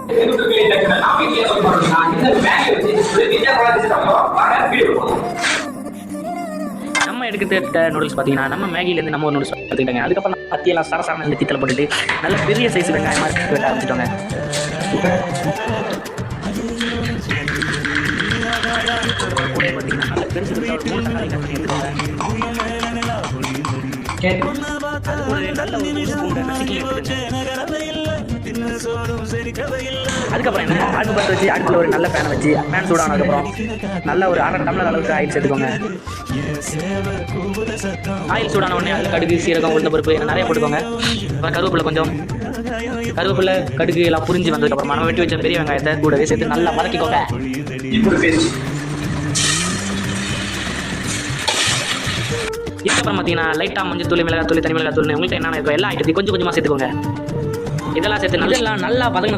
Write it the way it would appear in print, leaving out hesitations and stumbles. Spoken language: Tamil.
நம்ம எடுக்கிட்ட நூடுல்ஸ் பார்த்தீங்கன்னா நம்ம மேகிலேருந்து நம்ம ஒரு நூடுல்ஸ் பார்த்துக்கிட்டாங்க. அதுக்கப்புறம் பத்தியெல்லாம் சரசாரம் இந்த தீத்தில் போட்டுட்டு நல்ல பெரிய சைஸ் வெங்காயமாக வெட்ட ஆரம்பிச்சிட்டோங்க. பார்த்தீங்கன்னா நல்ல பெருசு பெருசாக ஒரு 3 தக்காளி கட் பண்ணி எடுத்துக்கோங்க. நல்ல ஒரு ஸ்பூன் நசுக்கி எடுத்துக்கோங்க. அதுக்கப்புறம் என்ன அடுப்பு பற்ற வச்சு அடுப்பில் ஒரு நல்ல பேனை வச்சு பேன் சூடானதுக்கப்புறம் நல்ல ஒரு 1/2 டம்ளர் அளவுக்கு ஆயில் சேர்த்துக்கோங்க. ஆயில் சூடான உடனே அதில் கடுகு சீரகம் உளுந்த பருப்பு நிறைய போட்டுக்கோங்க. அப்புறம் கருவேப்பிலை கொஞ்சம் கருவேப்பிலை கடுகு எல்லாம் புரிஞ்சு வந்ததுக்கப்புறம் நம்ம வெட்டி வச்ச பெரிய வெங்காயத்தை கூடவே சேர்த்து நல்லா வதக்கிக்கோங்க. இதுக்கப்புறம் பார்த்தீங்கன்னா லைட்டாக மஞ்சள் தூள் மிளகாய் தூள் தனி மிளகாய் தூள் உங்கள்கிட்ட என்னென்ன இருக்கோ எல்லா ஐட்டத்தையும் கொஞ்சம் கொஞ்சமாக சேர்த்துக்கோங்க. இதெல்லாம் சேர்த்து நல்லா வதங்கினதுக்கு